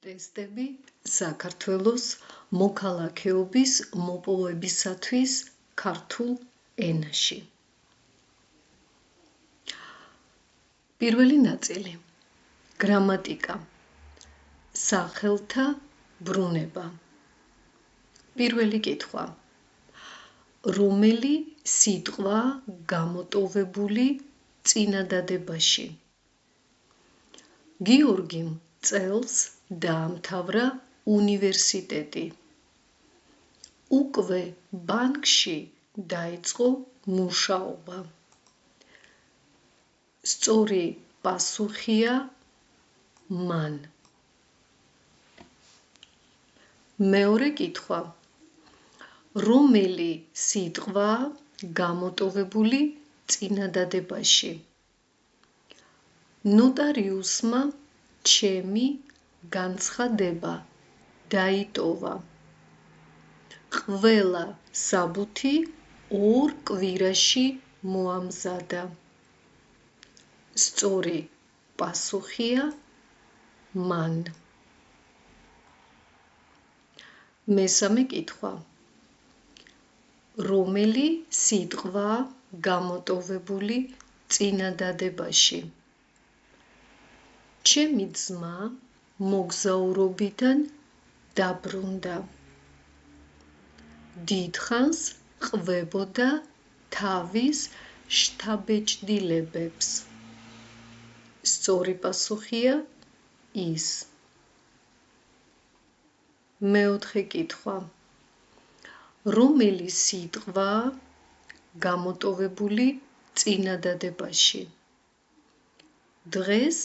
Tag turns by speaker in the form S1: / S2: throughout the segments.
S1: ტესტები საქართველოს მოქალაქეობის მოპოვებისათვის ქართულ ენაში. პირველი ნაწილი. გრამატიკა. სახელთა ბრუნება. პირველი კითხვა. რომელი სიტყვა გამოტოვებული წინადადებაში? გიორგიმ წელს დაამთავრა უნივერსიტეტი. უკვე ბანკში დაიწყო მუშაობა. სწორი პასუხია მან. მეორე კითხვა. რომელი სიტყვა გამოტოვებული წინადადებაში? ნოტარიუსმა ჩემი განცხადება დაიტოვა. ყველა საბუთი 2 კვირაში მოამზადა. სწორი პასუხია მან. მესამე კითხვა. რომელი სიტყვა გამოტოვებული წინადადებაში? ჩემი ძმა მოგზაურობიდან დაბრუნდა. დიდხანს ყვებოდა თავის შთაბეჭდილებებს. სწორი პასუხია ის. მეოთხე კითხვა. რომელი სიტყვა გამოტოვებული წინადადებაში? დღეს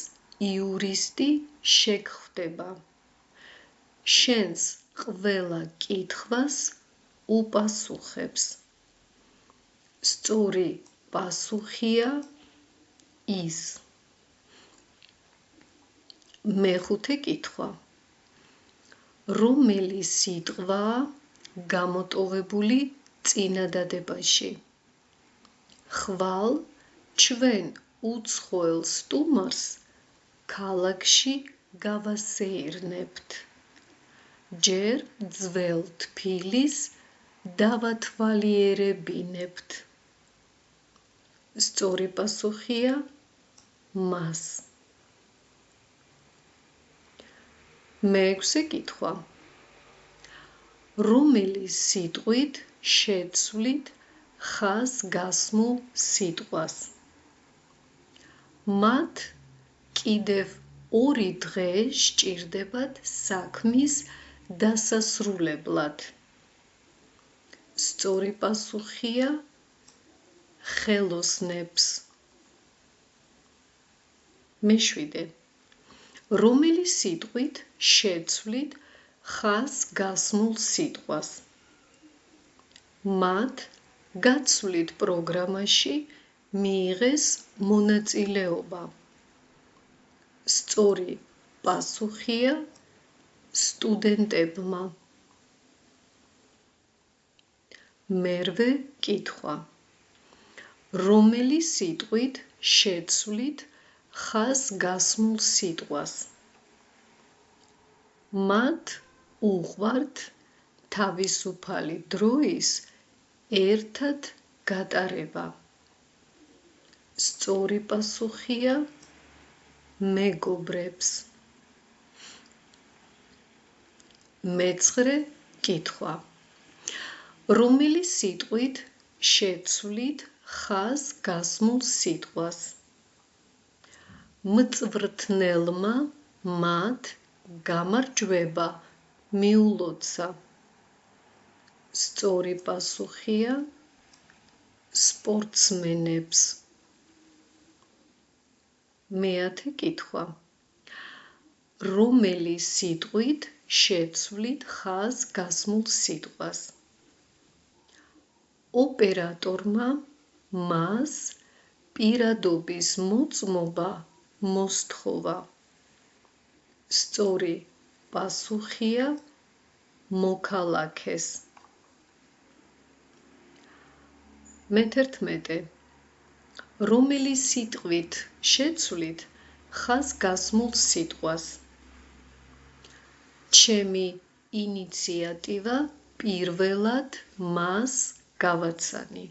S1: იურისტი შეგხვდება. შენს ყველა კითხვას უპასუხებს. სწორი პასუხია ის. მეხუთე კითხვა. რომელი სიტყვა გამოტოვებული წინადადებაში? ხვალ ჩვენ უცხოელ სტუმარს ქალაქში გავასეირნებთ. ჯერ ძველ თბილის დავათვალიერებინებთ. სწორი პასუხია მას. მეექვსე კითხვა. რომელი სიტყვით შეცვლით ხაზგასმულ სიტყვას? მათ კიდევ 2 დღე სჭირდებათ საქმის დასასრულებლად. სწორი პასუხია ხელოსნებს. მეშვიდე. რომელი სიტყვით შეცვლით ხაზგასმულ სიტყვას? მათ გაცვლით პროგრამაში მიიღეს მონაწილეობა. სწორი პასუხია სტუდენტებმა. მერვე კითხვა. რომელი სიტყვით შეცვლით ხაზგასმულ სიტყვას? მათ უყვართ თავისუფალი დროის ერთად გატარება. სწორი პასუხია მეგობრებს. მეცხრე კითხვა. რომელი სიტყვით შეცვლით ხაზგასმულ სიტყვას? მწვრთნელმა მათ გამარჯვება მიულოცა. სწორი პასუხია სპორტსმენებს. მეათე კითხვა. რომელი სიტყვით შეცვლით ხაზგასმულ სიტყვას? ოპერატორმა მას პირადობის მოწმობა მოსთხოვა. სწორი პასუხია მოქალაქეს. მე-11. რომელი სიტყვით შეცვლით ხაზგასმულ სიტყვას? ჩემი ინიციატივა პირველად მას გავაცანი.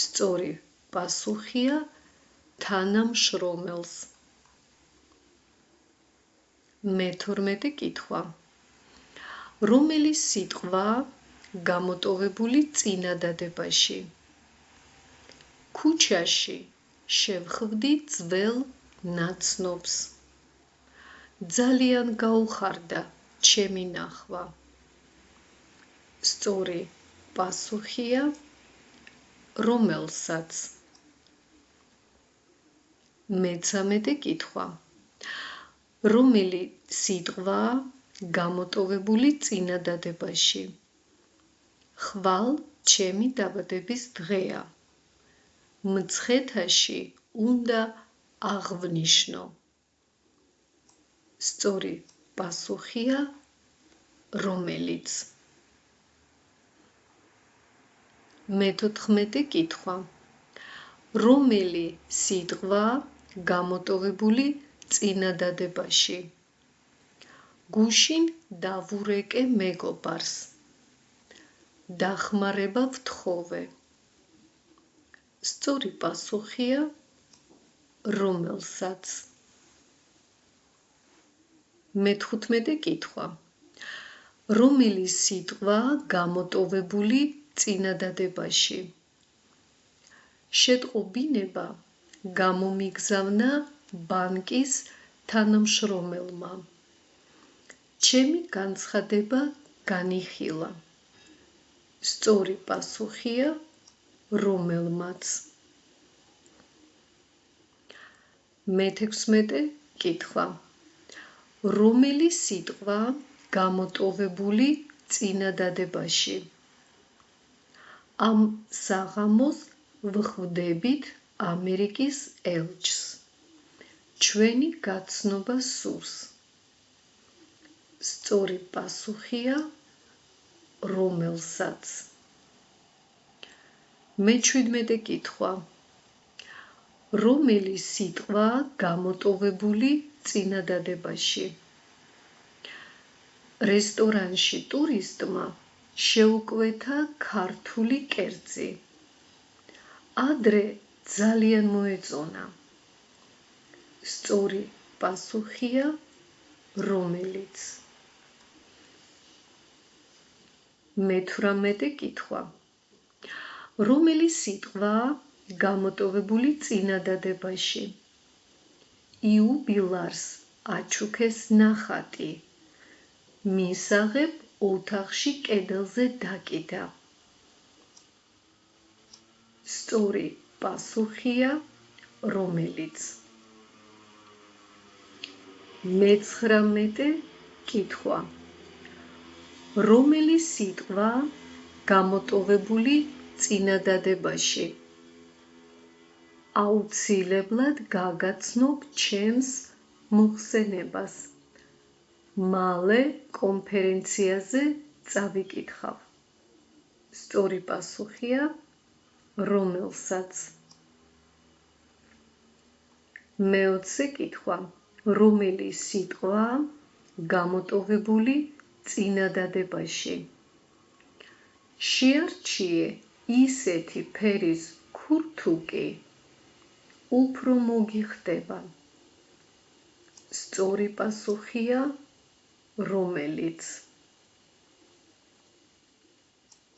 S1: სწორი პასუხია თანამშრომელს. მე-12 კითხვა. რომელი სიტყვა გამოტოვებული წინადადებაში? ქუჩაში შევხვდი ძველ ნაცნობს. ძალიან გაუხარდა ჩემი ნახვა. სწორი პასუხია რომელსაც. მე-13 კითხვა. რომელი სიტყვა გამოტოვებული წინადადებაში? ხვალ ჩემი დაბადების დღეა. მცხეთაში უნდა აღვნიშნო. სწორი პასუხია რომელიც. მე-14 კითხვა. რომელი სიტყვა გამოტოვებული წინადადებაში? გუშინ დავურეკე მეგობარს. დახმარება ვთხოვე. სწორი პასუხია რომელსაც. მე-15 კითხვა. რომელი სიტყვა გამოტოვებული წინადადებაში? შეტყობინება გამომიგზავნა ბანკის თანამშრომელმა. ჩემი განცხადება განიხილა. სწორი პასუხია რომელმაც. მე-16 კითხვა. რომელი სიტყვა გამოტოვებული წინადადებაში? ამ საღამოს ვხვდებით ამერიკის ელჩს. ჩვენი გაცნობა სურს. სწორი პასუხია რომელსაც. მე-17 კითხვა. რომელი სიტყვა გამოტოვებული წინადადებაში? რესტორანში ტურისტმა შეუკვეთა ქართული კერძი. ადრე ძალიან მოეწონა. სწორი პასუხია რომელიც. მე-18 კითხვა. რომელი სიტყვა გამოტოვებული წინადადებაში? იუბილარს აჩუქეს ნახატი. მისაღებ ოთახში კედელზე დაკიდა. სწორი პასუხია რომელიც. მე-19 კითხვა. რომელი სიტყვა გამოტოვებული წინადადებაში? აუცილებლად გაგაცნობ ჩემს მოხსენებას. მალე კონფერენციაზე წავიკითხავ. სწორი პასუხია რომელსაც. მე-20 კითხვა. რომელი სიტყვა გამოტოვებული წინადადებაში? შეარჩიე ისეთი ფერის ქურთუკი, უფრო მოგიხდება. სწორი პასუხია რომელიც.